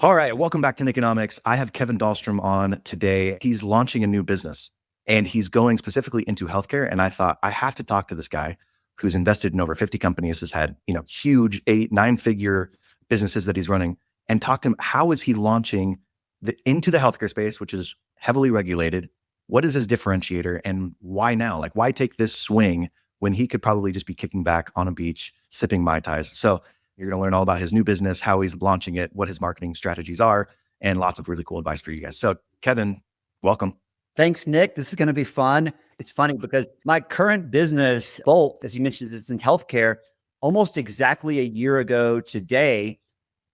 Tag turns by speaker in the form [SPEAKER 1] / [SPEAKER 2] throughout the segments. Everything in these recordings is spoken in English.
[SPEAKER 1] All right, welcome back to Nikonomics. I have Kevin Dahlstrom on today. He's launching a new business and he's going specifically into healthcare. And I thought I have to talk to this guy who's invested in over 50 companies, has had, huge 8, 9 figure businesses that he's running, and talk to him. How is he launching into the healthcare space, which is heavily regulated? What is his differentiator and why now? Like, why take this swing when he could probably just be kicking back on a beach, sipping Mai Tais? So you're going to learn all about his new business, how he's launching it, what his marketing strategies are, and lots of really cool advice for you guys. So Kevin, welcome.
[SPEAKER 2] Thanks, Nick. This is going to be fun. It's funny because my current business, Bolt, as you mentioned, is in healthcare. Almost exactly a year ago today,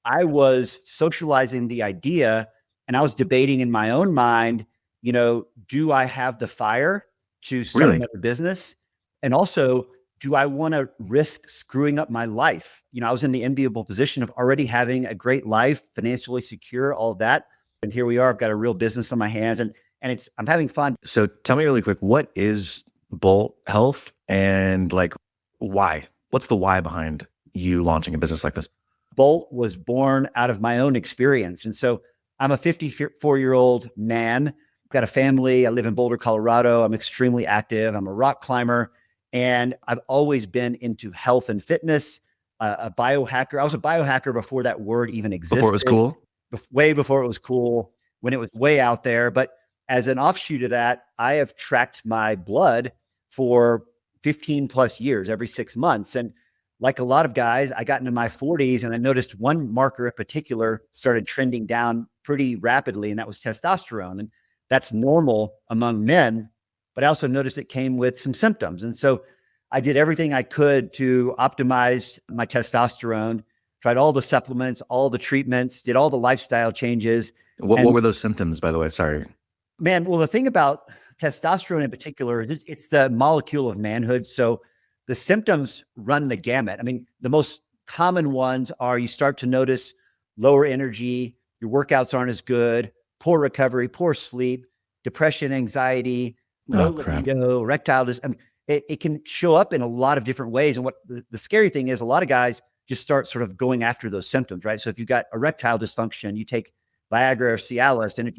[SPEAKER 2] I was socializing the idea and I was debating in my own mind, do I have the fire to start another business? And also, do I want to risk screwing up my life? I was in the enviable position of already having a great life, financially secure, all of that. And here we are, I've got a real business on my hands and I'm having fun.
[SPEAKER 1] So tell me really quick, what is Bolt Health and why? What's the why behind you launching a business like this?
[SPEAKER 2] Bolt was born out of my own experience. And so I'm a 54-year-old man, I've got a family. I live in Boulder, Colorado. I'm extremely active. I'm a rock climber. And I've always been into health and fitness, a biohacker. I was a biohacker before that word even existed.
[SPEAKER 1] Before it was cool?
[SPEAKER 2] Way before it was cool, when it was way out there. But as an offshoot of that, I have tracked my blood for 15 plus years, every 6 months. And like a lot of guys, I got into my 40s and I noticed one marker in particular started trending down pretty rapidly, and that was testosterone. And that's normal among men. But I also noticed it came with some symptoms. And so I did everything I could to optimize my testosterone, tried all the supplements, all the treatments, did all the lifestyle changes.
[SPEAKER 1] What were those symptoms, by the way? Sorry.
[SPEAKER 2] Man, well, the thing about testosterone in particular, it's the molecule of manhood. So the symptoms run the gamut. I mean, the most common ones are you start to notice lower energy, your workouts aren't as good, poor recovery, poor sleep, depression, anxiety, low libido, erectile dysfunction. I mean, it can show up in a lot of different ways. And what the scary thing is, a lot of guys just start sort of going after those symptoms, right? So if you've got erectile dysfunction, you take Viagra or Cialis, and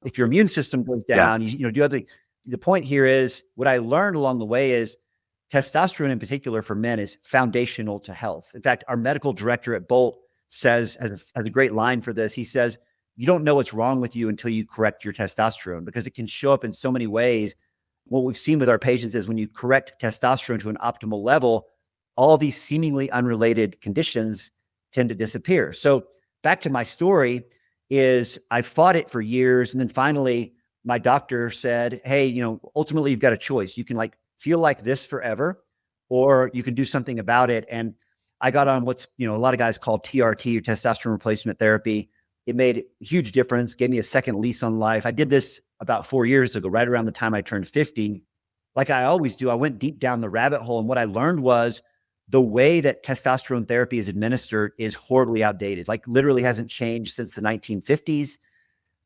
[SPEAKER 2] if your immune system goes down, you do other things. The point here is, what I learned along the way is testosterone in particular for men is foundational to health. In fact, our medical director at Bolt says, has a great line for this. He says, you don't know what's wrong with you until you correct your testosterone, because it can show up in so many ways. What we've seen with our patients is when you correct testosterone to an optimal level, all these seemingly unrelated conditions tend to disappear. So back to my story is I fought it for years. And then finally my doctor said, hey, ultimately you've got a choice. You can feel like this forever, or you can do something about it. And I got on what's, a lot of guys call TRT, or testosterone replacement therapy. It made a huge difference, gave me a second lease on life. I did this about 4 years ago, right around the time I turned 50. Like I always do, I went deep down the rabbit hole. And what I learned was the way that testosterone therapy is administered is horribly outdated, literally hasn't changed since the 1950s.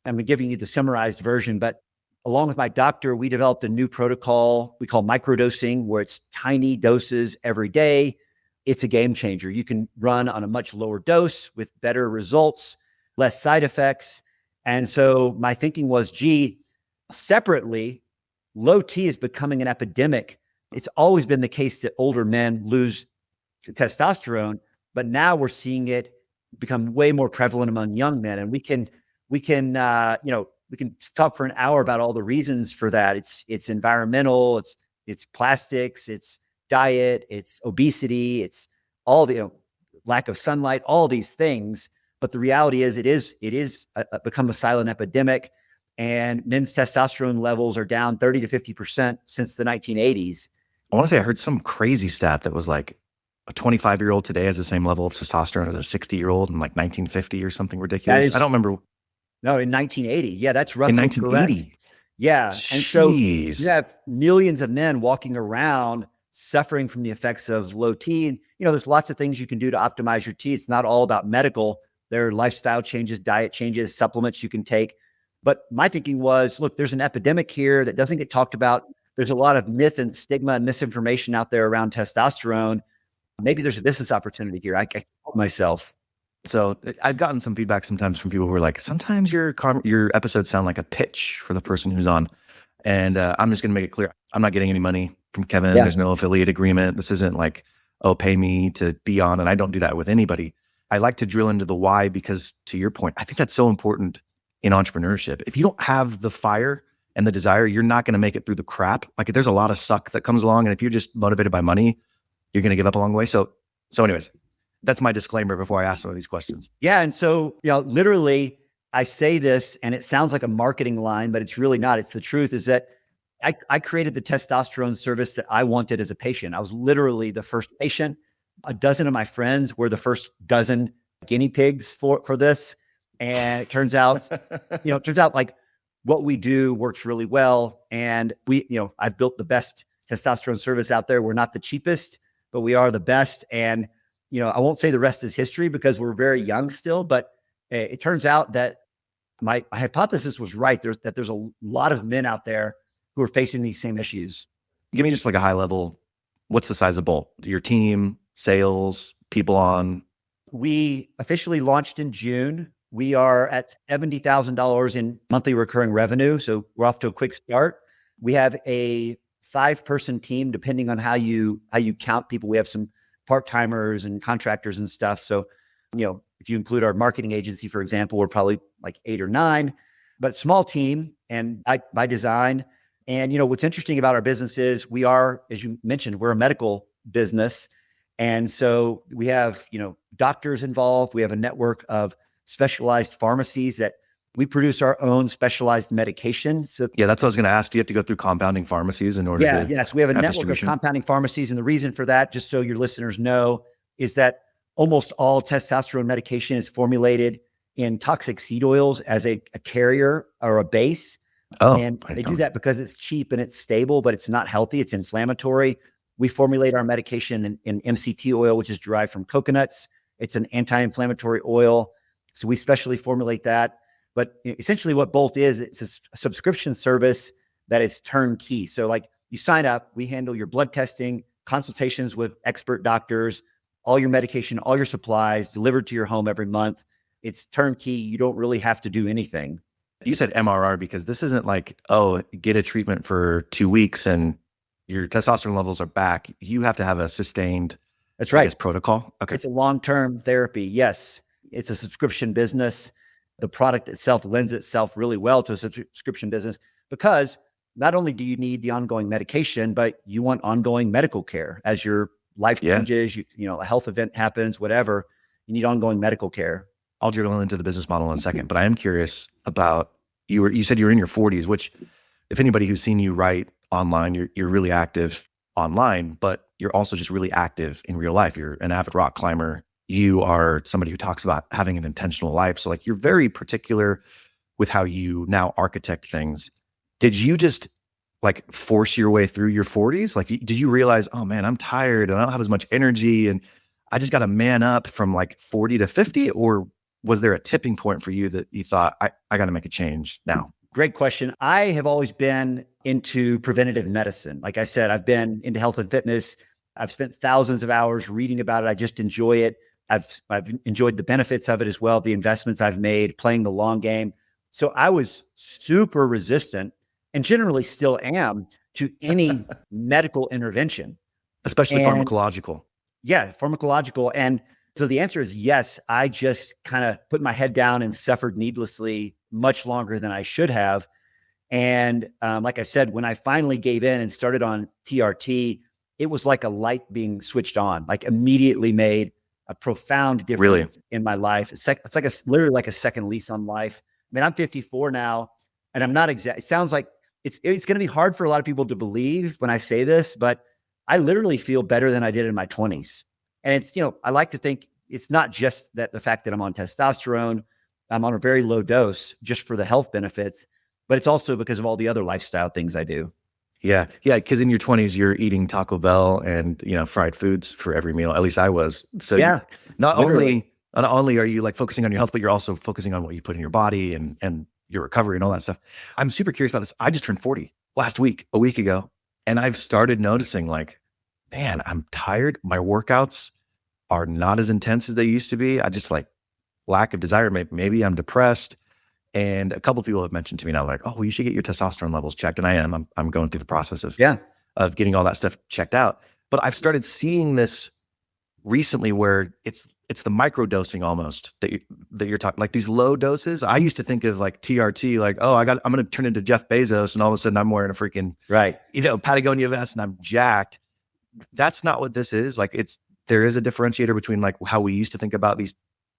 [SPEAKER 2] I'm giving you the summarized version, but along with my doctor, we developed a new protocol we call microdosing, where it's tiny doses every day. It's a game changer. You can run on a much lower dose with better results, less side effects. And so my thinking was, separately, low T is becoming an epidemic. It's always been the case that older men lose testosterone, but now we're seeing it become way more prevalent among young men. And we can talk for an hour about all the reasons for that. It's environmental, it's plastics, it's diet, it's obesity, it's all the lack of sunlight, all these things. But the reality is, it is become a silent epidemic, and men's testosterone levels are down 30 to 50% since the 1980s.
[SPEAKER 1] I want to say I heard some crazy stat that was like a 25-year-old today has the same level of testosterone as a 60-year-old in 1950 or something ridiculous. I don't remember.
[SPEAKER 2] No, in 1980. Yeah, that's roughly
[SPEAKER 1] in 1980.
[SPEAKER 2] Correct. Yeah.
[SPEAKER 1] Jeez.
[SPEAKER 2] And so you have millions of men walking around suffering from the effects of low T. And, there's lots of things you can do to optimize your T. It's not all about medical. There are lifestyle changes, diet changes, supplements you can take. But my thinking was, look, there's an epidemic here that doesn't get talked about. There's a lot of myth and stigma and misinformation out there around testosterone. Maybe there's a business opportunity here. I can help myself.
[SPEAKER 1] So I've gotten some feedback sometimes from people who are like, sometimes your episodes sound like a pitch for the person who's on. And I'm just going to make it clear. I'm not getting any money from Kevin.
[SPEAKER 2] Yeah.
[SPEAKER 1] There's no affiliate agreement. This isn't like, oh, pay me to be on. And I don't do that with anybody. I like to drill into the why because, to your point, I think that's so important in entrepreneurship. If you don't have the fire and the desire, you're not going to make it through the crap. Like there's a lot of suck that comes along. And if you're just motivated by money, you're going to give up along the way. So anyways, that's my disclaimer before I ask some of these questions.
[SPEAKER 2] Yeah. And so, literally, I say this and it sounds like a marketing line, but it's really not. It's the truth is that I created the testosterone service that I wanted as a patient. I was literally the first patient. A dozen of my friends were the first dozen guinea pigs for this. And it turns out, like what we do works really well. And I've built the best testosterone service out there. We're not the cheapest, but we are the best. And, I won't say the rest is history because we're very young still, but it turns out that my hypothesis was right. There's a lot of men out there who are facing these same issues.
[SPEAKER 1] Give me just like a high level. What's the size of Bolt? Your team, sales, people on?
[SPEAKER 2] We officially launched in June. We are at $70,000 in monthly recurring revenue. So we're off to a quick start. We have a 5-person team, depending on how you count people. We have some part-timers and contractors and stuff. So, if you include our marketing agency, for example, we're probably like 8 or 9, but small team and by design. And, what's interesting about our business is we are, as you mentioned, we're a medical business. And so we have, doctors involved. We have a network of specialized pharmacies that we produce our own specialized medication. So
[SPEAKER 1] yeah, that's what I was going to ask. Do you have to go through compounding pharmacies in order to?
[SPEAKER 2] Yes. We have a network of compounding pharmacies. And the reason for that, just so your listeners know, is that almost all testosterone medication is formulated in toxic seed oils as a carrier or a base.
[SPEAKER 1] Oh,
[SPEAKER 2] and they do that because it's cheap and it's stable, but it's not healthy. It's inflammatory. We formulate our medication in MCT oil, which is derived from coconuts. It's an anti-inflammatory oil. So we specially formulate that. But essentially what Bolt is, it's a subscription service that is turnkey. So like you sign up, we handle your blood testing, consultations with expert doctors, all your medication, all your supplies delivered to your home every month. It's turnkey. You don't really have to do anything.
[SPEAKER 1] You said MRR because this isn't like, oh, get a treatment for 2 weeks and your testosterone levels are back. You have to have a sustained,
[SPEAKER 2] that's right,
[SPEAKER 1] I guess, protocol. Okay.
[SPEAKER 2] It's a long-term therapy. Yes. It's a subscription business. The product itself lends itself really well to a subscription business because not only do you need the ongoing medication, but you want ongoing medical care as your life changes, a health event happens, whatever, you need ongoing medical care.
[SPEAKER 1] I'll drill into the business model in a second, but I am curious about you said you were in your 40s, which if anybody who's seen you write online, you're really active online, but you're also just really active in real life. You're an avid rock climber. You are somebody who talks about having an intentional life. So like you're very particular with how you now architect things. Did you just like force your way through your 40s? Like, did you realize, oh man, I'm tired and I don't have as much energy and I just got to man up from like 40 to 50? Or was there a tipping point for you that you thought, I got to make a change now?
[SPEAKER 2] Great question. I have always been into preventative medicine. Like I said, I've been into health and fitness. I've spent thousands of hours reading about it. I just enjoy it. I've enjoyed the benefits of it as well, the investments I've made, playing the long game. So I was super resistant and generally still am to any medical intervention.
[SPEAKER 1] Especially pharmacological.
[SPEAKER 2] Yeah, pharmacological. And so the answer is yes. I just kind of put my head down and suffered needlessly much longer than I should have. And like I said, when I finally gave in and started on TRT, it was like a light being switched on, like immediately made a profound difference in my life. It's like literally like a second lease on life. I mean, I'm 54 now and I'm not exact. It sounds like it's going to be hard for a lot of people to believe when I say this, but I literally feel better than I did in my 20s. And it's, I like to think it's not just that the fact that I'm on testosterone, I'm on a very low dose just for the health benefits, but it's also because of all the other lifestyle things I do.
[SPEAKER 1] Yeah. Yeah. Because in your 20s, you're eating Taco Bell and, fried foods for every meal. At least I was. So
[SPEAKER 2] yeah,
[SPEAKER 1] not only are you like focusing on your health, but you're also focusing on what you put in your body and your recovery and all that stuff. I'm super curious about this. I just turned 40 a week ago, and I've started noticing like, man, I'm tired. My workouts are not as intense as they used to be. I just like lack of desire. Maybe I'm depressed. And a couple of people have mentioned to me now, like, oh, well, you should get your testosterone levels checked. And I am. I'm going through the process
[SPEAKER 2] Yeah.
[SPEAKER 1] of getting all that stuff checked out. But I've started seeing this recently where it's the micro dosing almost that you're talking, like these low doses. I used to think of like TRT, like, oh, I'm going to turn into Jeff Bezos, and all of a sudden I'm wearing a freaking
[SPEAKER 2] Right.
[SPEAKER 1] Patagonia vest and I'm jacked. That's not what this is. Like, there is a differentiator between like how we used to think about these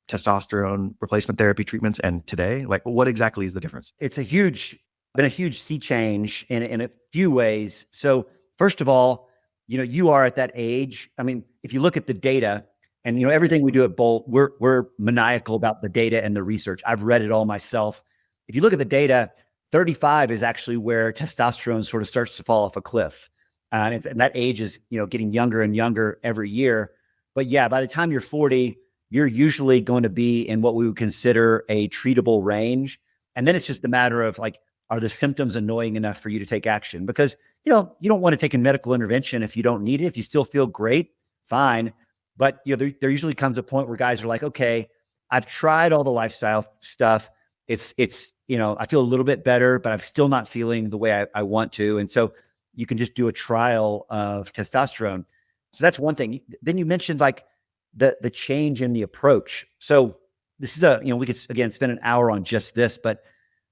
[SPEAKER 1] testosterone replacement therapy treatments and today. Like, what exactly is the difference?
[SPEAKER 2] It's been a huge sea change in a few ways. So first of all, you are at that age. I mean, if you look at the data and, everything we do at Bolt, we're maniacal about the data and the research. I've read it all myself. If you look at the data, 35 is actually where testosterone sort of starts to fall off a cliff. And that age is, getting younger and younger every year. But yeah, by the time you're 40, you're usually going to be in what we would consider a treatable range. And then it's just a matter of like, are the symptoms annoying enough for you to take action? Because, you don't want to take a medical intervention if you don't need it. If you still feel great, fine. But, there usually comes a point where guys are like, okay, I've tried all the lifestyle stuff. It's I feel a little bit better, but I'm still not feeling the way I want to. And so you can just do a trial of testosterone. So that's one thing. Then you mentioned like the change in the approach. So this is we could again spend an hour on just this, but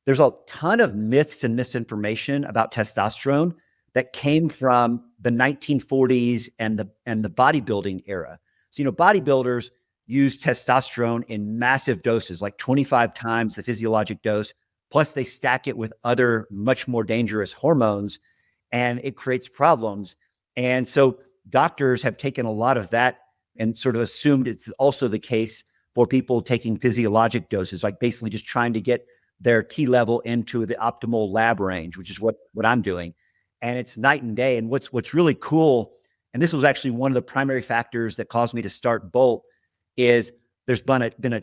[SPEAKER 2] there's a ton of myths and misinformation about testosterone that came from the 1940s and the bodybuilding era. So, bodybuilders use testosterone in massive doses, like 25 times the physiologic dose. Plus they stack it with other much more dangerous hormones, and it creates problems. And so doctors have taken a lot of that and sort of assumed it's also the case for people taking physiologic doses, like basically just trying to get their T level into the optimal lab range, which is what I'm doing. And it's night and day. And what's really cool, and this was actually one of the primary factors that caused me to start Bolt, is there's been a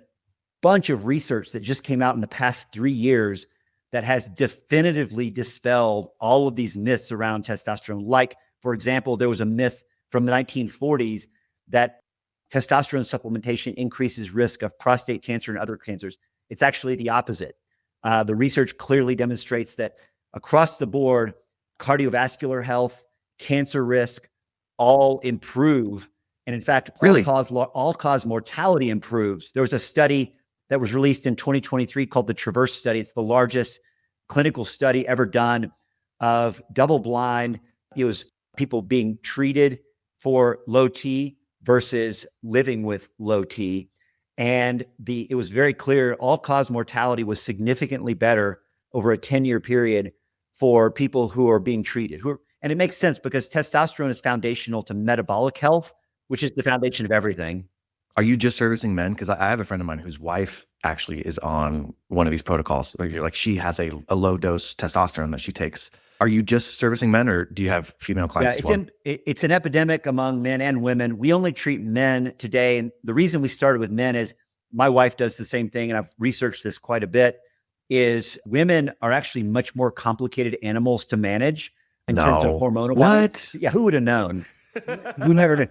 [SPEAKER 2] bunch of research that just came out in the past 3 years that has definitively dispelled all of these myths around testosterone. Like, for example, there was a myth from the 1940s that testosterone supplementation increases risk of prostate cancer and other cancers. It's actually the opposite. The research clearly demonstrates that across the board, cardiovascular health, cancer risk, all improve. And in fact,
[SPEAKER 1] Really?
[SPEAKER 2] all-cause mortality improves. There was a study that was released in 2023 called the Traverse study. It's the largest clinical study ever done of double-blind. It was people being treated for low T versus living with low T. And it was very clear all-cause mortality was significantly better over a 10-year period for people who are being treated. And it makes sense because testosterone is foundational to metabolic health, which is the foundation of everything.
[SPEAKER 1] Are you just servicing men? Because I have a friend of mine whose wife actually is on one of these protocols. Like she has a low dose testosterone that she takes. Are you just servicing men, or do you have female clients as well?
[SPEAKER 2] It's an epidemic among men and women. We only treat men today. And the reason we started with men is my wife does the same thing, and I've researched this quite a bit, is women are actually much more complicated animals to manage in terms of hormonal balance. Yeah, who would have known? Who never knew?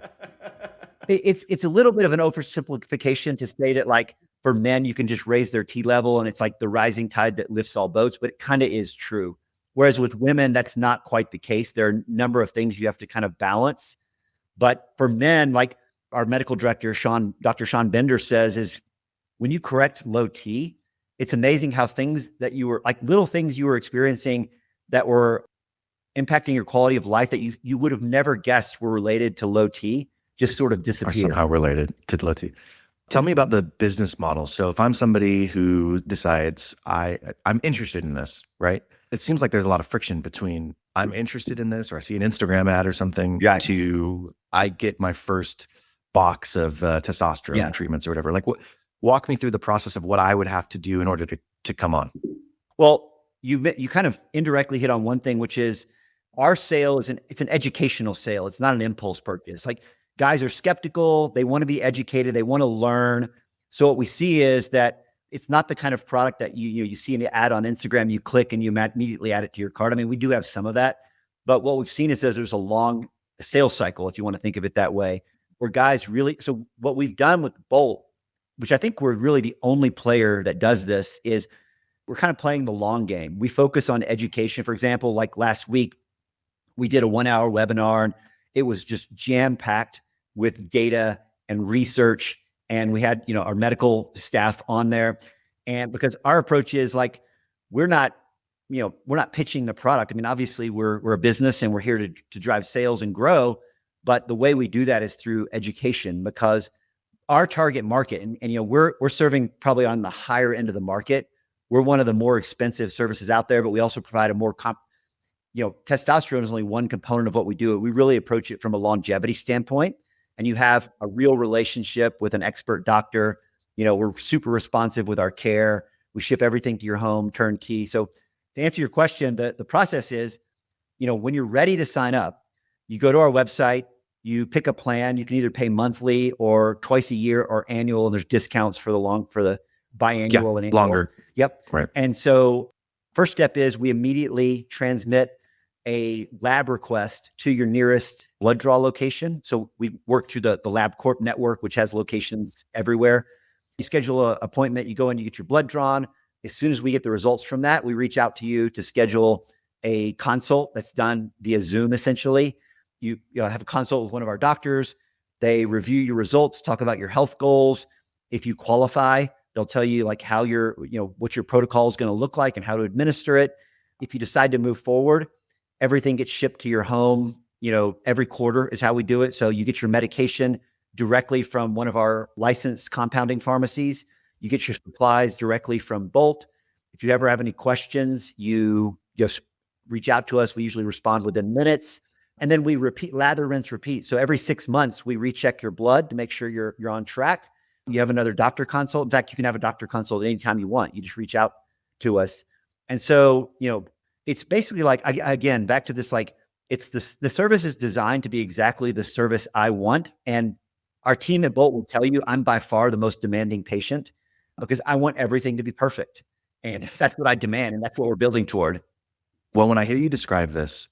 [SPEAKER 2] It's a little bit of an oversimplification to say that like for men, you can just raise their T level and it's like the rising tide that lifts all boats, but it kind of is true. Whereas with women, that's not quite the case. There are a number of things you have to kind of balance. But for men, like our medical director, Dr. Sean Bender says, is when you correct low T, it's amazing how things that you were like little things you were experiencing that were impacting your quality of life that you would have never guessed were related to low T just sort of disappear.
[SPEAKER 1] Are somehow related to low T. Tell me about the business model. So if I'm somebody who decides I'm interested in this, right? It seems like there's a lot of friction between I'm interested in this, or I see an Instagram ad or something, to I get my first box of testosterone treatments or whatever. Like, walk me through the process of what I would have to do in order to come on.
[SPEAKER 2] Well, you kind of indirectly hit on one thing, which is our sale it's an educational sale. It's not an impulse purchase. Like, guys are skeptical. They want to be educated. They want to learn. So what we see is that it's not the kind of product that you see in the ad on Instagram, you click and you immediately add it to your cart. I mean, we do have some of that, but what we've seen is that there's a long sales cycle, if you want to think of it that way, where guys really, so what we've done with Bolt, which I think we're really the only player that does this, is we're kind of playing the long game. We focus on education. For example, like last week, we did a 1-hour webinar and it was just jam-packed with data and research. And we had, our medical staff on there. And because our approach is like, we're not pitching the product. I mean, obviously we're a business and we're here to drive sales and grow. But the way we do that is through education, because our target market, and we're serving probably on the higher end of the market. We're one of the more expensive services out there, but we also provide a more testosterone is only one component of what we do. We really approach it from a longevity standpoint, and you have a real relationship with an expert doctor. We're super responsive with our care. We ship everything to your home, turnkey. So to answer your question, the process is, when you're ready to sign up, you go to our website, you pick a plan. You can either pay monthly or twice a year or annual, and there's discounts for the biannual and annual.
[SPEAKER 1] Longer.
[SPEAKER 2] Yep.
[SPEAKER 1] Right.
[SPEAKER 2] And so first step is we immediately transmit a lab request to your nearest blood draw location. So we work through the LabCorp network, which has locations everywhere. You schedule an appointment, you go in, you get your blood drawn. As soon as we get the results from that, we reach out to you to schedule a consult that's done via Zoom, essentially. You have a consult with one of our doctors. They review your results, talk about your health goals. If you qualify, they'll tell you like how what your protocol is going to look like and how to administer it. If you decide to move forward, everything gets shipped to your home. Every quarter is how we do it. So you get your medication directly from one of our licensed compounding pharmacies. You get your supplies directly from Bolt. If you ever have any questions, you just reach out to us. We usually respond within minutes. And then we repeat, lather, rinse, repeat. So every 6 months, we recheck your blood to make sure you're on track. You have another doctor consult. In fact, you can have a doctor consult anytime you want. You just reach out to us. And so, it's basically like, again, back to this, like the service is designed to be exactly the service I want. And our team at Bolt will tell you I'm by far the most demanding patient because I want everything to be perfect. And that's what I demand. And that's what we're building toward.
[SPEAKER 1] Well, when I hear you describe this,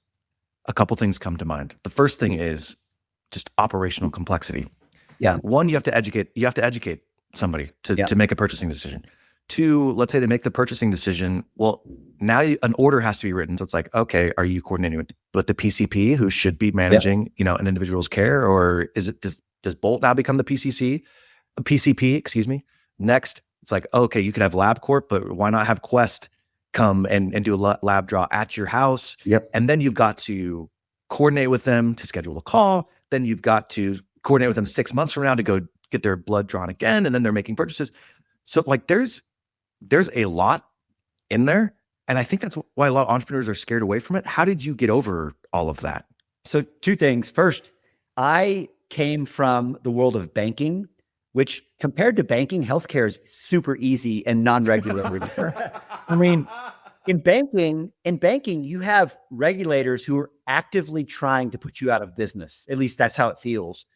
[SPEAKER 1] a couple things come to mind. The first thing is just operational complexity.
[SPEAKER 2] Yeah.
[SPEAKER 1] One, you have to educate somebody to make a purchasing decision. Two, let's say they make the purchasing decision. Well, now an order has to be written. So it's like, okay, are you coordinating with the PCP who should be managing, an individual's care, or does Bolt now become the PCP, excuse me? Next, it's like, okay, you could have LabCorp, but why not have Quest come and do a lab draw at your house?
[SPEAKER 2] Yep.
[SPEAKER 1] And then you've got to coordinate with them to schedule a call. Then you've got to coordinate with them 6 months from now to go get their blood drawn again. And then they're making purchases. So like there's a lot in there. And I think that's why a lot of entrepreneurs are scared away from it. How did you get over all of that?
[SPEAKER 2] So two things. First, I came from the world of banking, which compared to banking, healthcare is super easy and non-regulated. I mean, in banking, you have regulators who are actively trying to put you out of business. At least that's how it feels.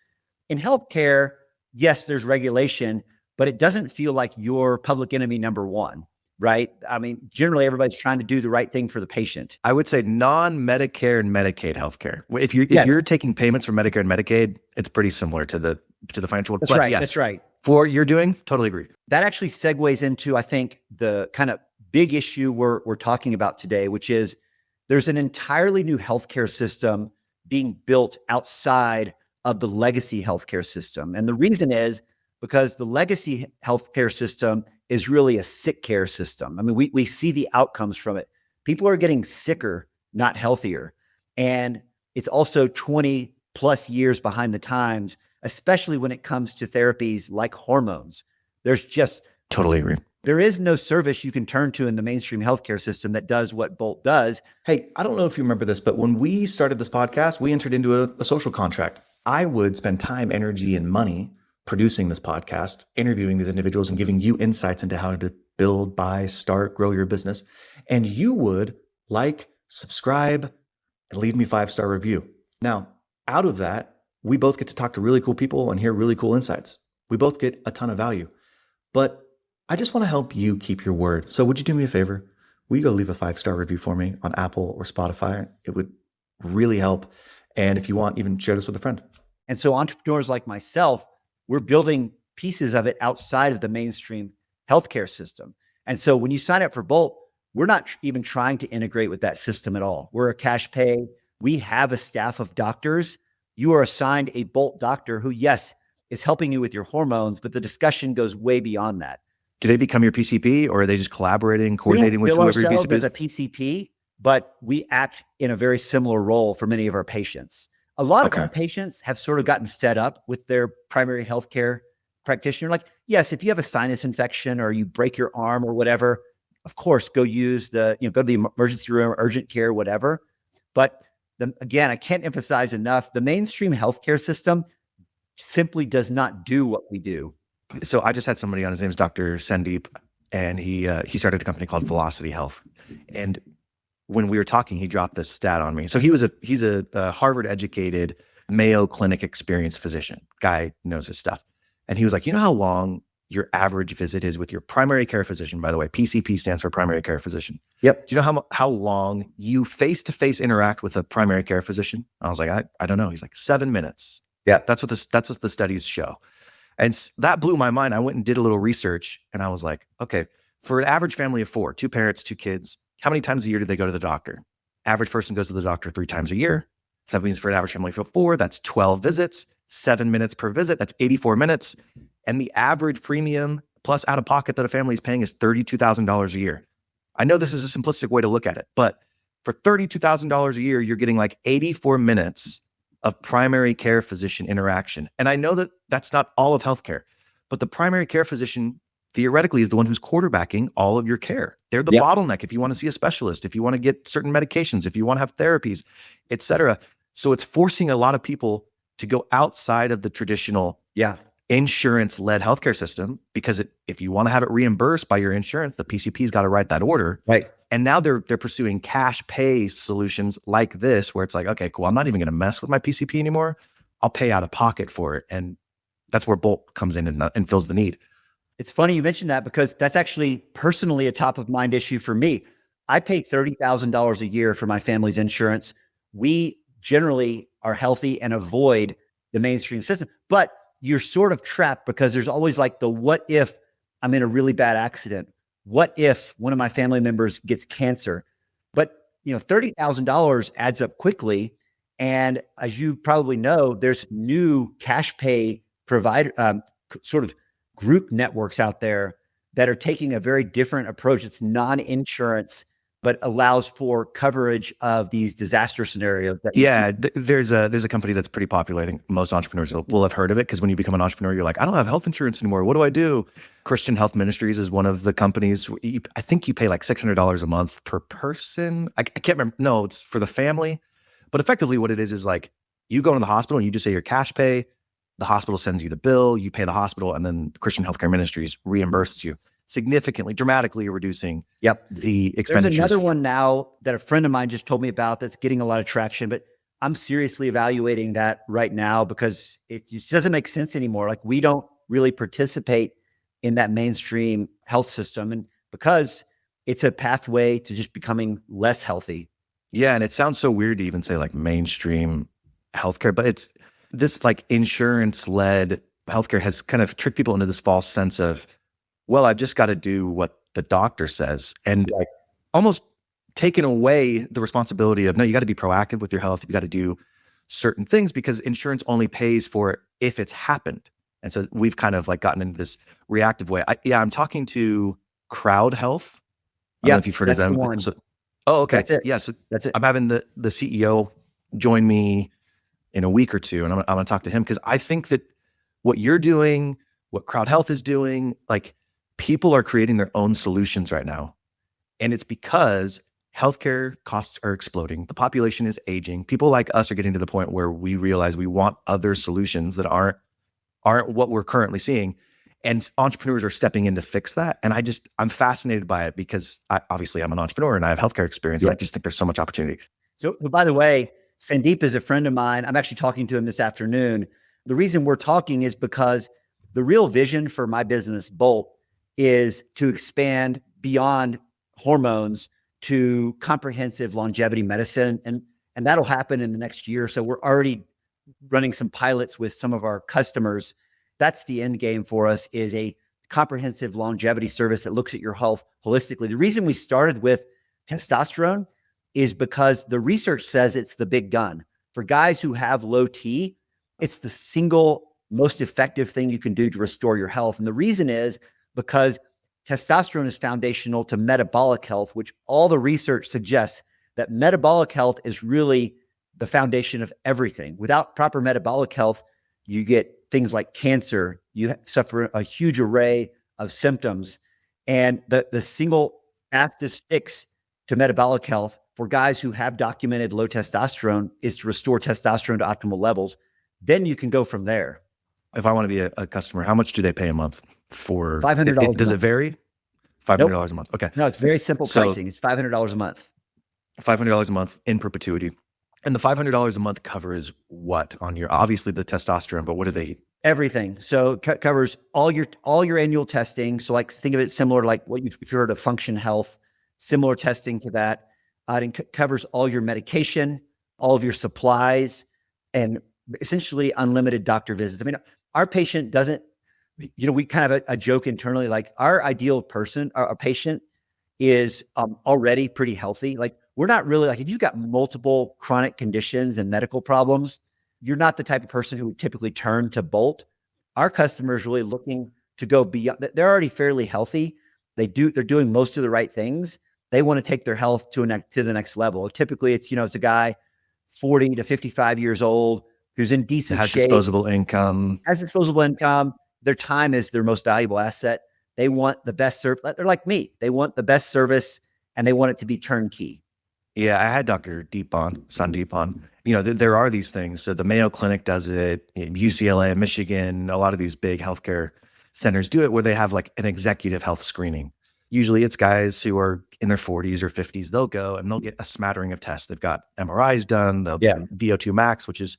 [SPEAKER 2] In healthcare, yes, there's regulation, but it doesn't feel like you're public enemy number one, right? I mean, generally everybody's trying to do the right thing for the patient.
[SPEAKER 1] I would say non-Medicare and Medicaid healthcare. If you're taking payments from Medicare and Medicaid, it's pretty similar to the financial.
[SPEAKER 2] That's right. Yes, that's right.
[SPEAKER 1] For what you're doing, totally agree.
[SPEAKER 2] That actually segues into, I think, the kind of big issue we're talking about today, which is there's an entirely new healthcare system being built outside of the legacy healthcare system. And the reason is because the legacy healthcare system is really a sick care system. I mean, we see the outcomes from it. People are getting sicker, not healthier. And it's also 20 plus years behind the times, especially when it comes to therapies like hormones.
[SPEAKER 1] Totally agree.
[SPEAKER 2] There is no service you can turn to in the mainstream healthcare system that does what Bolt does.
[SPEAKER 1] Hey, I don't know if you remember this, but when we started this podcast, we entered into a social contract. I would spend time, energy, and money producing this podcast, interviewing these individuals and giving you insights into how to build, buy, start, grow your business. And you would like, subscribe, and leave me 5-star review. Now, out of that, we both get to talk to really cool people and hear really cool insights. We both get a ton of value. But I just want to help you keep your word. So would you do me a favor? Will you go leave a 5-star review for me on Apple or Spotify? It would really help. And if you want, even share this with a friend.
[SPEAKER 2] And so entrepreneurs like myself, we're building pieces of it outside of the mainstream healthcare system. And so when you sign up for Bolt, we're not even trying to integrate with that system at all. We're a cash pay. We have a staff of doctors. You are assigned a Bolt doctor who, yes, is helping you with your hormones, but the discussion goes way beyond that.
[SPEAKER 1] Do they become your PCP, or are they just collaborating,
[SPEAKER 2] We don't
[SPEAKER 1] coordinating with
[SPEAKER 2] bill
[SPEAKER 1] whoever your
[SPEAKER 2] ourselves
[SPEAKER 1] PCP
[SPEAKER 2] as
[SPEAKER 1] is?
[SPEAKER 2] a PCP, but we act in a very similar role for many of our patients. A lot of
[SPEAKER 1] Okay.
[SPEAKER 2] our patients have sort of gotten fed up with their primary healthcare practitioner. Like, yes, if you have a sinus infection or you break your arm or whatever, of course, go use go to the emergency room, urgent care, whatever. But again, I can't emphasize enough, the mainstream healthcare system simply does not do what we do.
[SPEAKER 1] So I just had somebody on. His name is Dr. Sandeep, and he started a company called Velocity Health. And when we were talking, he dropped this stat on me. So he's a Harvard educated, Mayo Clinic experienced physician. Guy knows his stuff. And he was like, you know how long your average visit is with your primary care physician? By the way, PCP stands for primary care physician.
[SPEAKER 2] Yep.
[SPEAKER 1] Do you know how long you face-to-face interact with a primary care physician? I was like, I don't know. He's like 7 minutes.
[SPEAKER 2] Yeah.
[SPEAKER 1] That's what the studies show. And that blew my mind. I went and did a little research, and I was like, okay, for an average family of 4, 2 parents, 2 kids, how many times a year do they go to the doctor? Average person goes to the doctor 3 times a year. So that means for an average family of 4, that's 12 visits, 7 minutes per visit. That's 84 minutes. And the average premium plus out of pocket that a family is paying is $32,000 a year. I know this is a simplistic way to look at it, but for $32,000 a year, you're getting like 84 minutes of primary care physician interaction. And I know that that's not all of healthcare, but the primary care physician theoretically is the one who's quarterbacking all of your care. They're the bottleneck if you want to see a specialist, if you want to get certain medications, if you want to have therapies, et cetera. So it's forcing a lot of people to go outside of the traditional insurance-led healthcare system, because if you want to have it reimbursed by your insurance, the PCP's got to write that order.
[SPEAKER 2] Right.
[SPEAKER 1] And now they're pursuing cash pay solutions like this, where it's like, okay, cool, I'm not even going to mess with my PCP anymore. I'll pay out of pocket for it. And that's where Bolt comes in and fills the need.
[SPEAKER 2] It's funny you mentioned that, because that's actually personally a top of mind issue for me. I pay $30,000 a year for my family's insurance. We generally are healthy and avoid the mainstream system, but you're sort of trapped, because there's always like the, what if I'm in a really bad accident? What if one of my family members gets cancer? But $30,000 adds up quickly. And as you probably know, there's new cash pay provider, sort of group networks out there that are taking a very different approach. It's non-insurance, but allows for coverage of these disaster scenarios.
[SPEAKER 1] There's a company that's pretty popular. I think most entrepreneurs will have heard of it, because when you become an entrepreneur, you're like, I don't have health insurance anymore. What do I do? Christian Health Ministries is one of the companies. I think you pay like $600 a month per person. I can't remember. No, it's for the family. But effectively what it is like, you go to the hospital and you just say your cash pay. The hospital sends you the bill, you pay the hospital, and then Christian Healthcare Ministries reimburses you, significantly, dramatically reducing the expenditures.
[SPEAKER 2] There's another one now that a friend of mine just told me about that's getting a lot of traction, but I'm seriously evaluating that right now, because it just doesn't make sense anymore. Like, we don't really participate in that mainstream health system, and because it's a pathway to just becoming less healthy.
[SPEAKER 1] Yeah, and it sounds so weird to even say like mainstream healthcare, but it's this like insurance-led healthcare has kind of tricked people into this false sense of, well, I've just got to do what the doctor says, and almost taken away the responsibility of, no, you got to be proactive with your health. You got to do certain things, because insurance only pays for it if it's happened. And so we've kind of like gotten into this reactive way. I'm talking to Crowd Health. I don't know if you've heard of them. Okay.
[SPEAKER 2] That's it.
[SPEAKER 1] Yeah. So
[SPEAKER 2] that's it.
[SPEAKER 1] I'm having the CEO join me in a week or two, and I'm going to talk to him, because I think that what you're doing, what Crowd Health is doing, like, people are creating their own solutions right now. And it's because healthcare costs are exploding. The population is aging. People like us are getting to the point where we realize we want other solutions that aren't what we're currently seeing. And entrepreneurs are stepping in to fix that. And I'm fascinated by it, because obviously I'm an entrepreneur and I have healthcare experience. And I just think there's so much opportunity.
[SPEAKER 2] So, by the way, Sandeep is a friend of mine. I'm actually talking to him this afternoon. The reason we're talking is because the real vision for my business, Bolt, is to expand beyond hormones to comprehensive longevity medicine. And that'll happen in the next year. So we're already running some pilots with some of our customers. that's the end game for us, is a comprehensive longevity service that looks at your health holistically. The reason we started with testosterone is because the research says it's the big gun. For guys who have low T, it's the single most effective thing you can do to restore your health. And the reason is because testosterone is foundational to metabolic health, which all the research suggests that metabolic health is really the foundation of everything. Without proper metabolic health, you get things like cancer, you suffer a huge array of symptoms. And the single fastest fix to metabolic health for guys who have documented low testosterone is to restore testosterone to optimal levels. Then you can go from there.
[SPEAKER 1] If I want to be a customer, how much do they pay a month for
[SPEAKER 2] $500.
[SPEAKER 1] Does it vary? $500 a month. Okay.
[SPEAKER 2] No, it's very simple pricing. It's $500 a month.
[SPEAKER 1] $500 a month in perpetuity. And the $500 a month covers what on your, obviously the testosterone, but what do they?
[SPEAKER 2] Everything. So covers all your annual testing. So like think of it similar to like what if you heard of Function Health, similar testing to that. It covers all your medication, all of your supplies, and essentially unlimited doctor visits. I mean, our patient doesn't, we kind of a joke internally, like our ideal person, our patient is already pretty healthy. Like we're not really like, if you've got multiple chronic conditions and medical problems, you're not the type of person who would typically turn to Bolt. Our customer is really looking to go beyond. They're already fairly healthy. They're doing most of the right things. They want to take their health to the next level. Typically it's a guy 40 to 55 years old who's in decent
[SPEAKER 1] has
[SPEAKER 2] shape,
[SPEAKER 1] disposable income.
[SPEAKER 2] Their time is their most valuable asset. They want the best service. They're like me. They want the best service and they want it to be turnkey.
[SPEAKER 1] Yeah, I had Dr. Deep on, Sandeep on. There are these things. So the Mayo Clinic does it, UCLA, Michigan, a lot of these big healthcare centers do it where they have like an executive health screening. Usually it's guys who are in their 40s or 50s. They'll go and they'll get a smattering of tests. They've got MRIs done, they'll do VO2 max, which is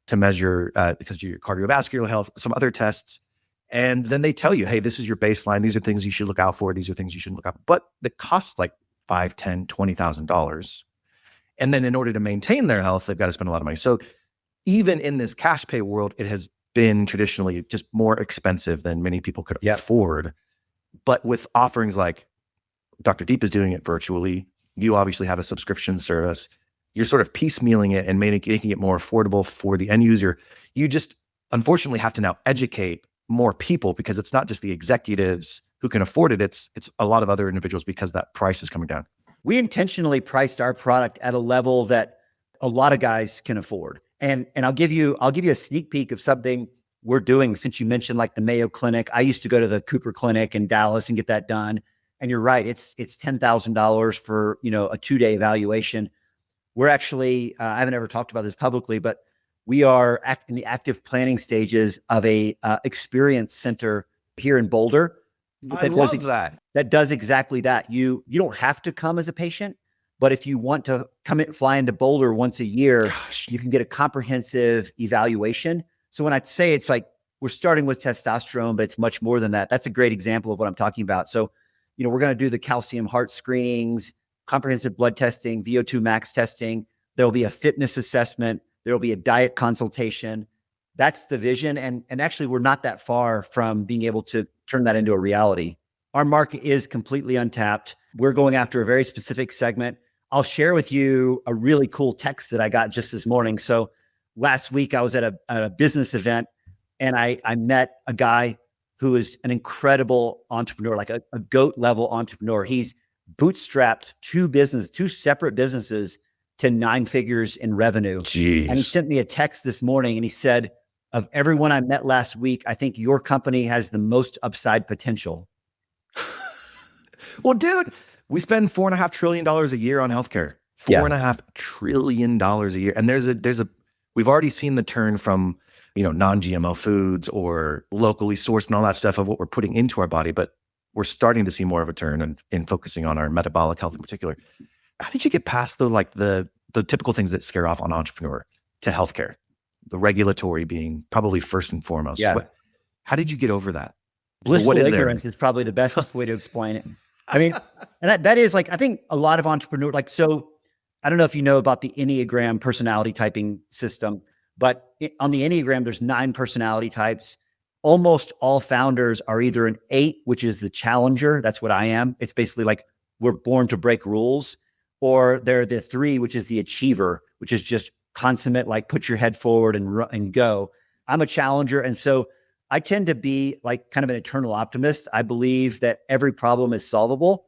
[SPEAKER 1] to measure because of your cardiovascular health, some other tests. And then they tell you, hey, this is your baseline. These are things you should look out for. These are things you shouldn't look out for. But the costs like $5,000, $10,000, $20,000. And then in order to maintain their health, they've got to spend a lot of money. So even in this cash pay world, it has been traditionally just more expensive than many people could afford. But with offerings like Dr. Deep is doing it virtually, you obviously have a subscription service. You're sort of piecemealing it and making it more affordable for the end user. You just unfortunately have to now educate more people because it's not just the executives who can afford it. It's a lot of other individuals because that price is coming down.
[SPEAKER 2] We intentionally priced our product at a level that a lot of guys can afford. And I'll give you a sneak peek of something we're doing since you mentioned like the Mayo Clinic. I used to go to the Cooper Clinic in Dallas and get that done. And you're right, it's $10,000 for a 2-day evaluation. We're actually I haven't ever talked about this publicly, but we are in the active planning stages of a experience center here in Boulder.
[SPEAKER 1] I love that.
[SPEAKER 2] That does exactly that. You don't have to come as a patient, but if you want to fly into Boulder once a year, you can get a comprehensive evaluation. So when I say it's like we're starting with testosterone, but it's much more than that. That's a great example of what I'm talking about. So, we're going to do the calcium heart screenings, comprehensive blood testing, VO2 max testing. There'll be a fitness assessment. There'll be a diet consultation. That's the vision. And actually, we're not that far from being able to turn that into a reality. Our market is completely untapped. We're going after a very specific segment. I'll share with you a really cool text that I got just this morning. So last week I was at a business event and I met a guy who is an incredible entrepreneur, like a GOAT level entrepreneur. He's bootstrapped two separate businesses to 9 figures in revenue.
[SPEAKER 1] Jeez.
[SPEAKER 2] And he sent me a text this morning and he said, of everyone I met last week, I think your company has the most upside potential.
[SPEAKER 1] Well, dude, we spend $4.5 trillion a year on healthcare. $4.5 trillion a year. And we've already seen the turn from, non-GMO foods or locally sourced and all that stuff of what we're putting into our body, but we're starting to see more of a turn in focusing on our metabolic health in particular. How did you get past the typical things that scare off an entrepreneur to healthcare? The regulatory being probably first and foremost.
[SPEAKER 2] Yeah.
[SPEAKER 1] How did you get over that?
[SPEAKER 2] Blissful ignorance is probably the best way to explain it. I mean, and that is like, I think a lot of entrepreneurs, so I don't know if you know about the Enneagram personality typing system, but on the Enneagram, there's 9 personality types. almost all founders are either an 8, which is the challenger. That's what I am. It's basically like we're born to break rules, or they're the 3, which is the achiever, which is just consummate, like put your head forward and go. I'm a challenger. And so I tend to be like kind of an eternal optimist. I believe that every problem is solvable.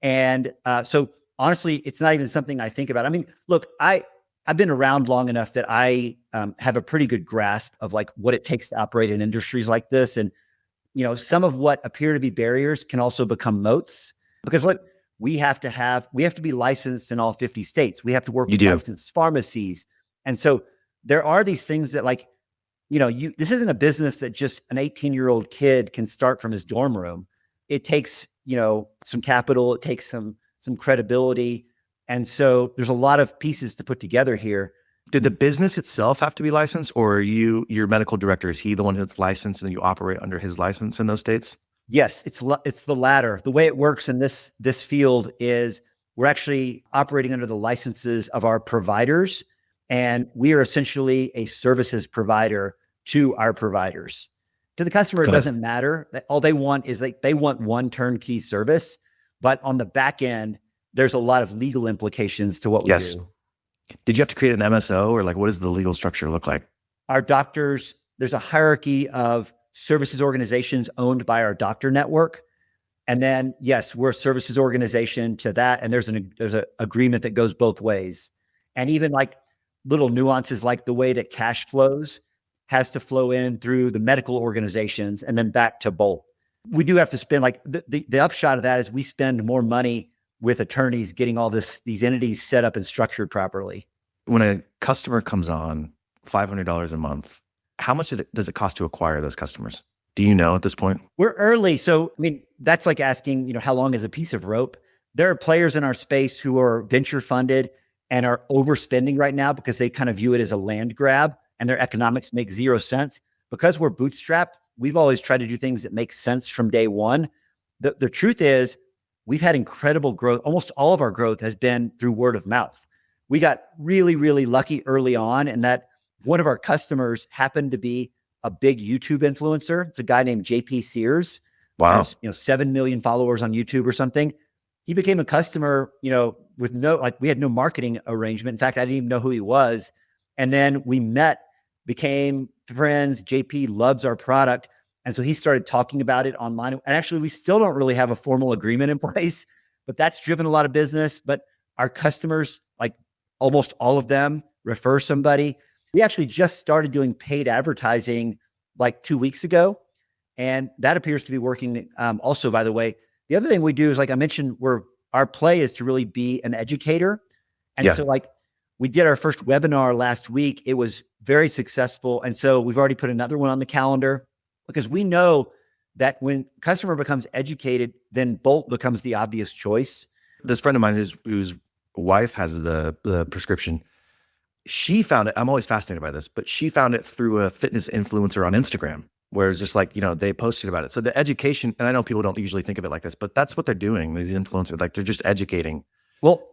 [SPEAKER 2] And so honestly, it's not even something I think about. I mean, look, I've been around long enough that I have a pretty good grasp of like what it takes to operate in industries like this. And, some of what appear to be barriers can also become moats, because look, we have to be licensed in all 50 states. We have to work
[SPEAKER 1] You
[SPEAKER 2] with
[SPEAKER 1] do.
[SPEAKER 2] licensed pharmacies. And so there are these things that like, this isn't a business that just an 18-year-old kid can start from his dorm room. It takes, some capital, it takes some credibility. And so there's a lot of pieces to put together here.
[SPEAKER 1] Did the business itself have to be licensed, or your medical director, is he the one that's licensed and then you operate under his license in those states?
[SPEAKER 2] Yes, it's the latter. The way it works in this field is we're actually operating under the licenses of our providers, and we are essentially a services provider to our providers. To the customer, it doesn't matter. All they want is they want one turnkey service, but on the back end, there's a lot of legal implications to what we do.
[SPEAKER 1] Did you have to create an MSO, or like what does the legal structure look like?
[SPEAKER 2] Our doctors, there's a hierarchy of services organizations owned by our doctor network. And then, yes, we're a services organization to that. And there's an agreement that goes both ways. And even like little nuances, like the way that cash flows has to flow in through the medical organizations and then back to Bolt. We do have to spend like the upshot of that is we spend more money with attorneys getting all these entities set up and structured properly.
[SPEAKER 1] When a customer comes on $500 a month, how much does it cost to acquire those customers? Do you know at this point?
[SPEAKER 2] We're early. So, I mean, that's like asking, how long is a piece of rope? There are players in our space who are venture funded and are overspending right now because they kind of view it as a land grab and their economics make zero sense. Because we're bootstrapped, we've always tried to do things that make sense from day one. The truth is, we've had incredible growth. Almost all of our growth has been through word of mouth. We got really, really lucky early on, and that one of our customers happened to be a big YouTube influencer. It's a guy named JP Sears.
[SPEAKER 1] Wow.
[SPEAKER 2] Has, 7 million followers on YouTube or something. He became a customer, with we had no marketing arrangement. In fact, I didn't even know who he was. And then we met, became friends. JP loves our product. And so he started talking about it online. And actually, we still don't really have a formal agreement in place, but that's driven a lot of business. But our customers, like almost all of them, refer somebody. We actually just started doing paid advertising like 2 weeks ago. And that appears to be working. Also, by the way, the other thing we do is, like I mentioned, our play is to really be an educator. And so like we did our first webinar last week. It was very successful. And so we've already put another one on the calendar, because we know that when customer becomes educated, then Bolt becomes the obvious choice.
[SPEAKER 1] This friend of mine whose wife has the prescription, she found it. I'm always fascinated by this, but she found it through a fitness influencer on Instagram, where it's just like, they posted about it. So the education, and I know people don't usually think of it like this, but that's what they're doing. These influencers, like they're just educating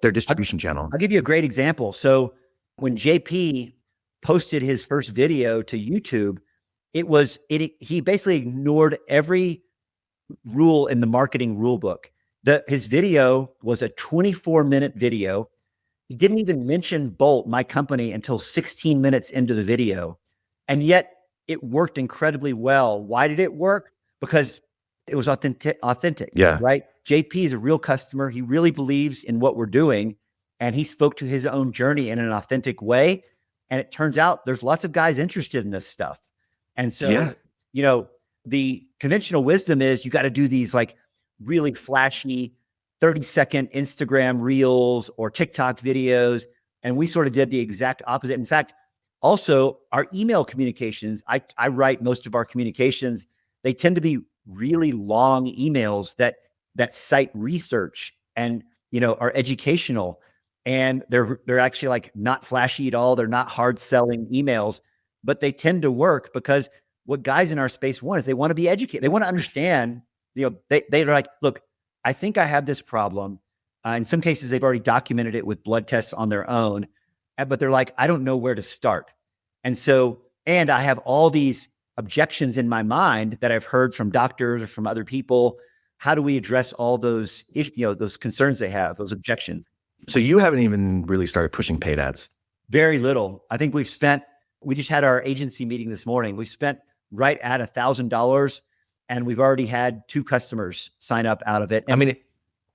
[SPEAKER 1] their distribution channel.
[SPEAKER 2] I'll give you a great example. So when JP posted his first video to YouTube, he basically ignored every rule in the marketing rule book. His video was a 24-minute video. He didn't even mention Bolt, my company, until 16 minutes into the video. And yet it worked incredibly well. Why did it work? Because it was authentic.
[SPEAKER 1] Yeah.
[SPEAKER 2] Right. JP is a real customer. He really believes in what we're doing. And he spoke to his own journey in an authentic way. And it turns out there's lots of guys interested in this stuff. And so, the conventional wisdom is you got to do these like really flashy 30-second Instagram reels or TikTok videos. And we sort of did the exact opposite. In fact, also our email communications, I write most of our communications. They tend to be really long emails that cite research and, are educational. And they're actually like not flashy at all. They're not hard selling emails, but they tend to work because what guys in our space want is they want to be educated. They want to understand, they're like, look, I think I have this problem. In some cases, they've already documented it with blood tests on their own, but they're like, I don't know where to start. And I have all these objections in my mind that I've heard from doctors or from other people. How do we address all those, those concerns they have, those objections?
[SPEAKER 1] So you haven't even really started pushing paid ads.
[SPEAKER 2] Very little. I think we just had our agency meeting this morning. We spent right at $1,000 and we've already had 2 customers sign up out of it. And,
[SPEAKER 1] I mean,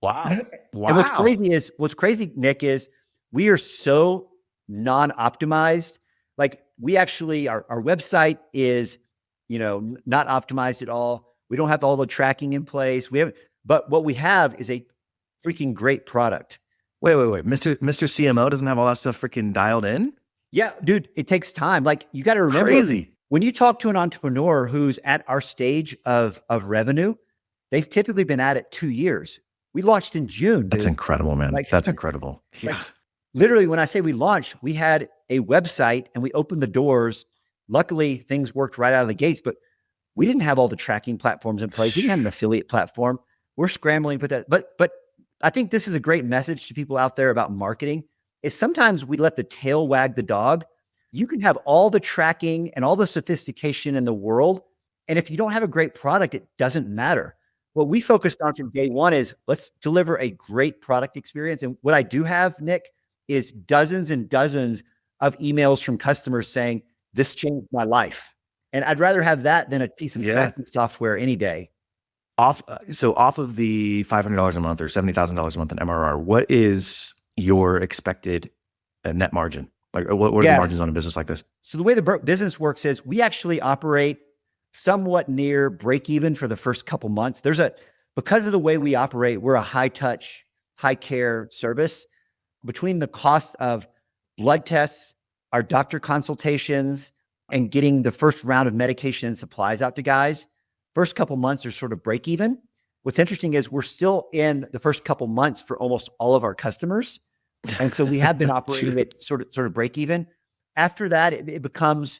[SPEAKER 1] wow. Wow.
[SPEAKER 2] And what's crazy, Nick, is we are so non-optimized. Like we actually, our website is, not optimized at all. We don't have all the tracking in place. But what we have is a freaking great product.
[SPEAKER 1] Wait. Mr. CMO doesn't have all that stuff freaking dialed in?
[SPEAKER 2] Yeah, dude, it takes time. Like you got to remember,
[SPEAKER 1] crazy.
[SPEAKER 2] When you talk to an entrepreneur who's at our stage of revenue, they've typically been at it 2 years. We launched in June. Dude.
[SPEAKER 1] That's incredible, man. That's incredible. Yeah.
[SPEAKER 2] Like, literally, when I say we launched, we had a website and we opened the doors. Luckily, things worked right out of the gates, but we didn't have all the tracking platforms in place. We didn't have an affiliate platform. We're scrambling with that. But I think this is a great message to people out there about marketing is sometimes we let the tail wag the dog. You can have all the tracking and all the sophistication in the world. And if you don't have a great product, it doesn't matter. What we focused on from day one is let's deliver a great product experience. And what I do have, Nick, is dozens and dozens of emails from customers saying, this changed my life. And I'd rather have that than a piece of tracking software any day.
[SPEAKER 1] Off of the $500 a month or $70,000 a month in MRR, what is your expected net margin? Like what are the margins on a business like this?
[SPEAKER 2] So the way the business works is we actually operate somewhat near break even for the first couple months. Because of the way we operate, we're a high touch, high care service. Between the cost of blood tests, our doctor consultations, and getting the first round of medication and supplies out to guys, first couple months are sort of break even. What's interesting is we're still in the first couple months for almost all of our customers. And so we have been operating at sort of break even. After that, it becomes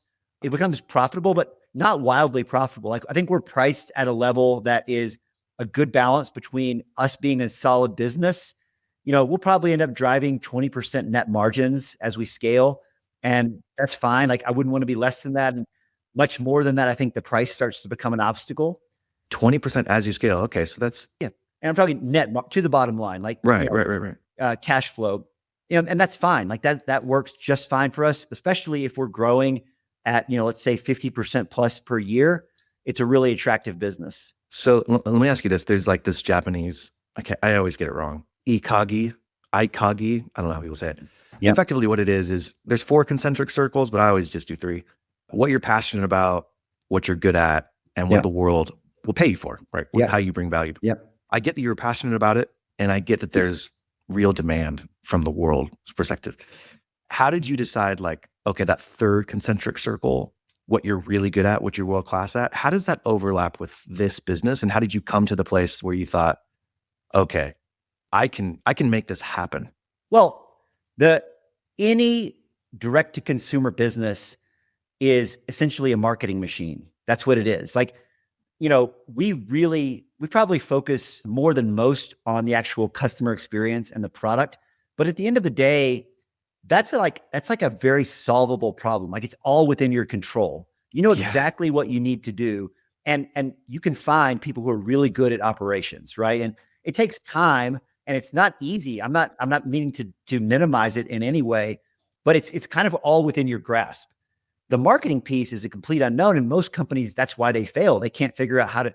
[SPEAKER 2] profitable, but not wildly profitable. Like I think we're priced at a level that is a good balance between us being a solid business. We'll probably end up driving 20% net margins as we scale. And that's fine. Like I wouldn't want to be less than that. And much more than that, I think the price starts to become an obstacle.
[SPEAKER 1] 20% as you scale. Okay. So that's,
[SPEAKER 2] yeah. And I'm talking net to the bottom line, like
[SPEAKER 1] right.
[SPEAKER 2] Cash flow. And that's fine. Like that works just fine for us, especially if we're growing at, let's say 50% plus per year. It's a really attractive business.
[SPEAKER 1] So let me ask you this. There's like this Japanese, I always get it wrong. Ikagi. I don't know how people say it. Yeah. Effectively what it is there's 4 concentric circles, but I always just do 3. What you're passionate about, what you're good at, and what the world will pay you for, right? How you bring value.
[SPEAKER 2] Yep.
[SPEAKER 1] I get that you're passionate about it, and I get that there's real demand from the world's perspective. How did you decide like, okay, that 3rd concentric circle, what you're really good at, what you're world-class at, how does that overlap with this business? And how did you come to the place where you thought, okay, I can make this happen?
[SPEAKER 2] Well, any direct-to-consumer business is essentially a marketing machine. That's what it is. Like, we probably focus more than most on the actual customer experience and the product. But at the end of the day, that's like a very solvable problem. Like it's all within your control. You know exactly what you need to do. And you can find people who are really good at operations, right? And it takes time and it's not easy. I'm not meaning to minimize it in any way, but it's kind of all within your grasp. The marketing piece is a complete unknown. And most companies, that's why they fail. They can't figure out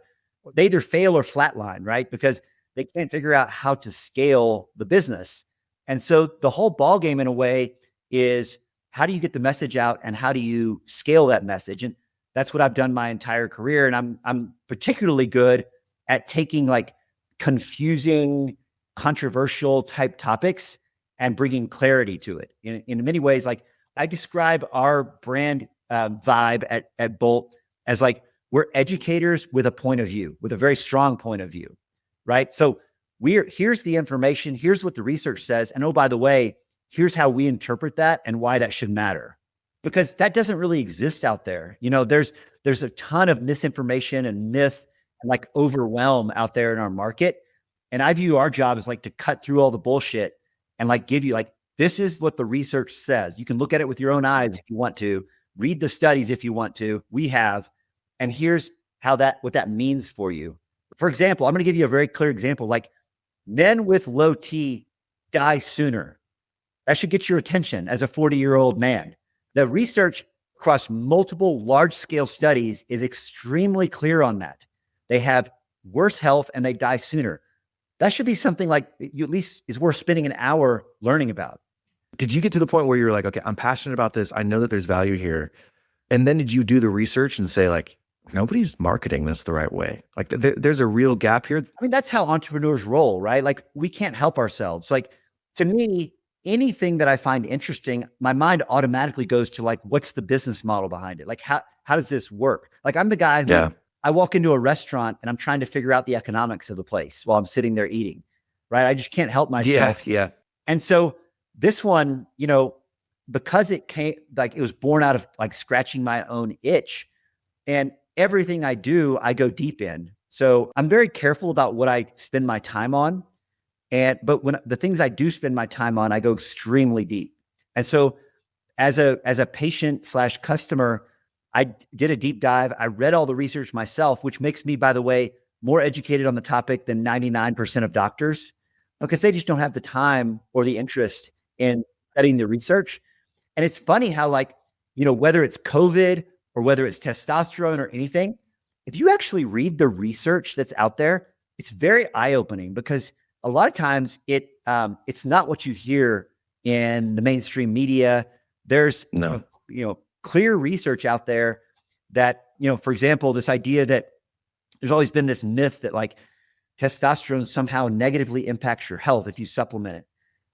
[SPEAKER 2] they either fail or flatline, right? Because they can't figure out how to scale the business. And so the whole ball game in a way is how do you get the message out and how do you scale that message? And that's what I've done my entire career. And I'm particularly good at taking like confusing, controversial type topics and bringing clarity to it. In many ways, like I describe our brand vibe at Bolt as like, we're educators with a point of view, with a very strong point of view, right? So here's the information, here's what the research says. And oh, by the way, here's how we interpret that and why that should matter. Because that doesn't really exist out there. There's a ton of misinformation and myth and like overwhelm out there in our market. And I view our job as like to cut through all the bullshit and like give you like, this is what the research says. You can look at it with your own eyes if you want to, read the studies if you want to. We have, And here's what that means for you. For example, I'm going to give you a very clear example. Like men with low T die sooner. That should get your attention as a 40-year-old man. The research across multiple large-scale studies is extremely clear on that. They have worse health and they die sooner. That should be something like you at least is worth spending an hour learning about.
[SPEAKER 1] Did you get to the point where you were like, okay, I'm passionate about this. I know that there's value here. And then did you do the research and say like, nobody's marketing this the right way? Like there's a real gap here.
[SPEAKER 2] I mean, that's how entrepreneurs roll, right? Like we can't help ourselves. Like to me, anything that I find interesting, my mind automatically goes to like, what's the business model behind it? Like how does this work? Like I'm the guy who I walk into a restaurant and I'm trying to figure out the economics of the place while I'm sitting there eating, right? I just can't help myself.
[SPEAKER 1] Yeah.
[SPEAKER 2] And so this one, because it was born out of like scratching my own itch, and everything I do, I go deep in. So I'm very careful about what I spend my time on. But when the things I do spend my time on, I go extremely deep. And so as a patient / customer, I did a deep dive. I read all the research myself, which makes me, by the way, more educated on the topic than 99% of doctors, because they just don't have the time or the interest in studying the research. And it's funny how whether it's COVID or whether it's testosterone or anything, if you actually read the research that's out there, it's very eye-opening, because a lot of times it's not what you hear in the mainstream media. There's clear research out there that, for example, this idea that there's always been this myth that like testosterone somehow negatively impacts your health if you supplement it,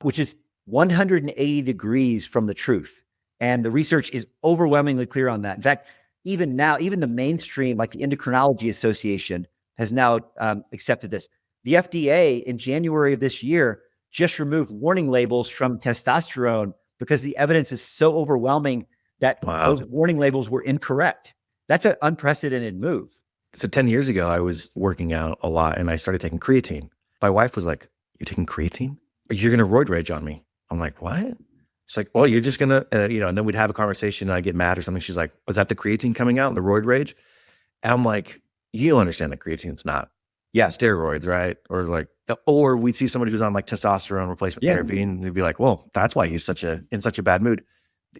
[SPEAKER 2] which is 180 degrees from the truth. And the research is overwhelmingly clear on that. In fact, even now, even the mainstream, like the Endocrinology Association, has now accepted this. The FDA in January of this year just removed warning labels from testosterone because the evidence is so overwhelming that those warning labels were incorrect. That's an unprecedented move.
[SPEAKER 1] So 10 years ago, I was working out a lot and I started taking creatine. My wife was like, "You're taking creatine? You're going to roid rage on me." I'm like, "What?" She's like, "Well, you're just going to, and then we'd have a conversation and I'd get mad or something. She's like, "Was that the creatine coming out in the roid rage?" And I'm like, "You don't understand that creatine's not, steroids, right?" Or we'd see somebody who's on like testosterone replacement therapy and they'd be like, "Well, that's why he's in such a bad mood."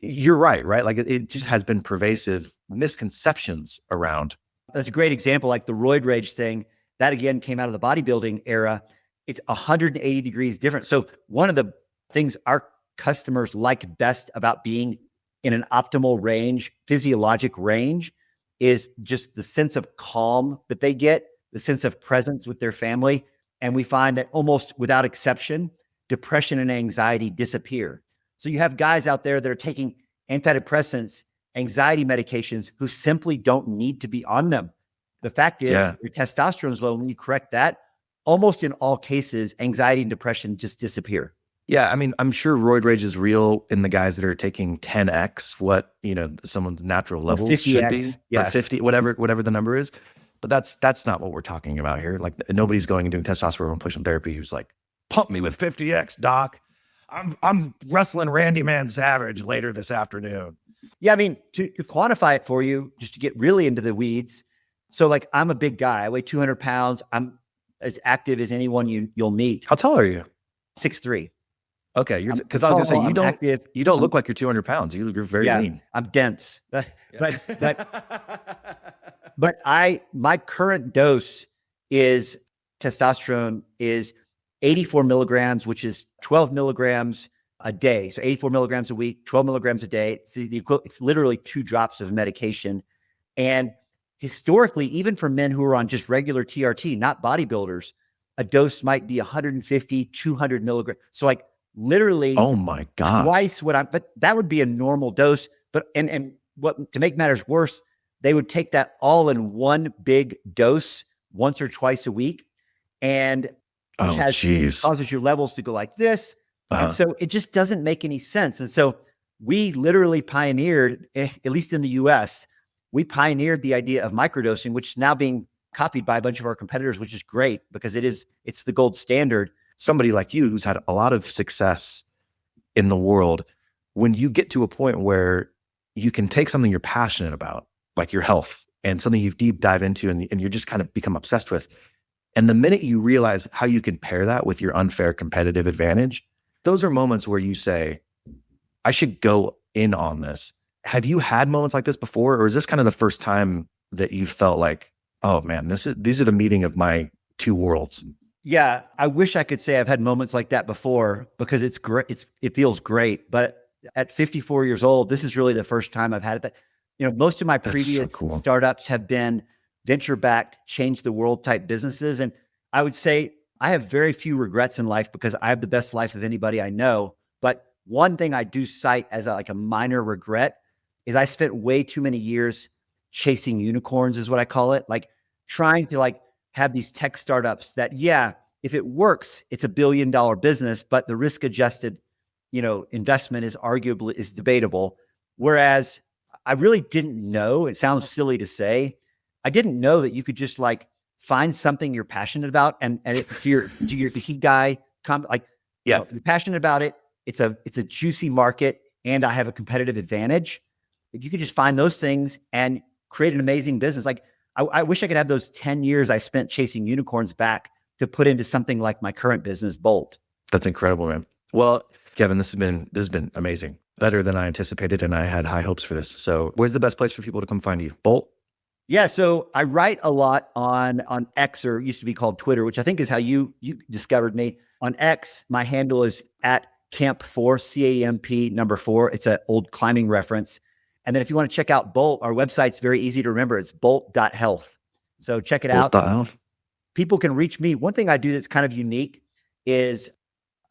[SPEAKER 1] You're right? Like it just has been pervasive misconceptions around.
[SPEAKER 2] That's a great example. Like the roid rage thing, that again came out of the bodybuilding era. It's 180 degrees different. So one of the things our customers like best about being in an optimal range, physiologic range, is just the sense of calm that they get, the sense of presence with their family. And we find that almost without exception, depression and anxiety disappear. So you have guys out there that are taking antidepressants, anxiety medications, who simply don't need to be on them. The fact is your testosterone is low. When you correct that, almost in all cases, anxiety and depression just disappear.
[SPEAKER 1] Yeah. I mean, I'm sure roid rage is real in the guys that are taking 10x what, someone's natural levels should be, or 50, whatever the number is. But that's not what we're talking about here. Like nobody's going and doing testosterone replacement therapy who's like, "Pump me with 50x, doc. I'm wrestling Randy Man Savage later this afternoon."
[SPEAKER 2] Yeah, I mean, to quantify it for you, just to get really into the weeds. So like I'm a big guy. I weigh 200 pounds. I'm as active as anyone you'll meet.
[SPEAKER 1] How tall are you?
[SPEAKER 2] 6'3".
[SPEAKER 1] Okay, because I was going to say you don't look like you're 200 pounds. You're very lean.
[SPEAKER 2] I'm dense, but my current dose is testosterone is 84 milligrams, which is 12 milligrams a day. So 84 milligrams a week, 12 milligrams a day. It's literally 2 drops of medication. And historically, even for men who are on just regular TRT, not bodybuilders, a dose might be 150, 200 milligrams. So like literally,
[SPEAKER 1] oh my God,
[SPEAKER 2] twice but that would be a normal dose. But, and what, to make matters worse, they would take that all in one big dose once or twice a week. And causes your levels to go like this. And so it just doesn't make any sense. And so we literally pioneered, at least in the US, we pioneered the idea of microdosing, which is now being copied by a bunch of our competitors, which is great because it's the gold standard.
[SPEAKER 1] Somebody like you who's had a lot of success in the world, when you get to a point where you can take something you're passionate about, like your health, and something you've deep dive into and you're just kind of become obsessed with. And the minute you realize how you can pair that with your unfair competitive advantage, those are moments where you say, I should go in on this. Have you had moments like this before? Or is this kind of the first time that you felt like, oh man, these are the meeting of my two worlds?
[SPEAKER 2] Yeah, I wish I could say I've had moments like that before because it's great. It feels great. But at 54 years old, this is really the first time I've had it. That, most of my
[SPEAKER 1] That's so
[SPEAKER 2] previous
[SPEAKER 1] cool.
[SPEAKER 2] startups have been venture-backed, change the world type businesses. And I would say I have very few regrets in life because I have the best life of anybody I know. But one thing I do cite as like a minor regret is I spent way too many years chasing unicorns, is what I call it. Like trying to have these tech startups that, yeah, if it works, it's $1 billion business, but the risk adjusted, investment is debatable. Whereas I really didn't know, it sounds silly to say, I didn't know that you could just find something you're passionate about and to your Ikigai,
[SPEAKER 1] Yeah.
[SPEAKER 2] you're passionate about it. It's a juicy market and I have a competitive advantage. If you could just find those things and create an amazing business. I wish I could have those 10 years I spent chasing unicorns back to put into something like my current business, Bolt.
[SPEAKER 1] That's incredible, man. Well, Kevin, this has been amazing. Better than I anticipated, and I had high hopes for this. So where's the best place for people to come find you? Bolt?
[SPEAKER 2] Yeah, so I write a lot on X, or used to be called Twitter, which I think is how you discovered me. On X, my handle is at Camp4, CAMP number 4. It's an old climbing reference. And then if you want to check out Bolt, our website's very easy to remember. It's bolt.health. So check it out.
[SPEAKER 1] Bolt.health.
[SPEAKER 2] People can reach me. One thing I do that's kind of unique is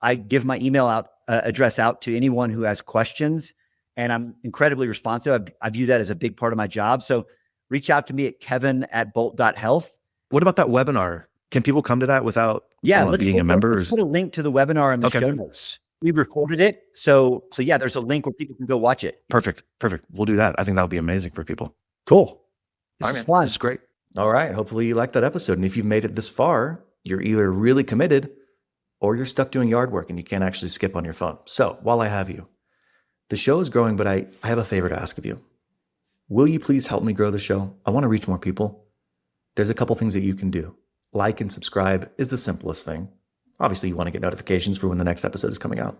[SPEAKER 2] I give my email address out to anyone who has questions, and I'm incredibly responsive. I view that as a big part of my job. So reach out to me at kevin@bolt.health.
[SPEAKER 1] What about that webinar? Can people come to that without being a member?
[SPEAKER 2] Let's put a link to the webinar in the show notes. We recorded it. So yeah, there's a link where people can go watch it.
[SPEAKER 1] Perfect. We'll do that. I think that'll be amazing for people.
[SPEAKER 2] Cool.
[SPEAKER 1] This is fun. This is great. All right. Hopefully you liked that episode. And if you've made it this far, you're either really committed or you're stuck doing yard work and you can't actually skip on your phone. So while I have you, the show is growing, but I have a favor to ask of you. Will you please help me grow the show? I want to reach more people. There's a couple things that you can do. Like and subscribe is the simplest thing. Obviously, you want to get notifications for when the next episode is coming out.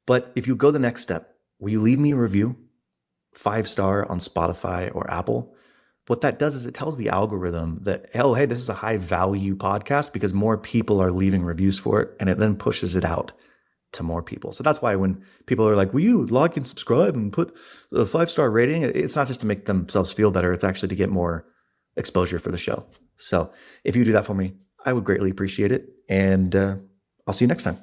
[SPEAKER 1] But if you go the next step, will you leave me a review? 5-star on Spotify or Apple. What that does is it tells the algorithm that, oh, hey, this is a high value podcast because more people are leaving reviews for it, and it then pushes it out to more people. So that's why when people are like, will you like and subscribe and put a 5-star rating? It's not just to make themselves feel better. It's actually to get more exposure for the show. So if you do that for me, I would greatly appreciate it. And I'll see you next time.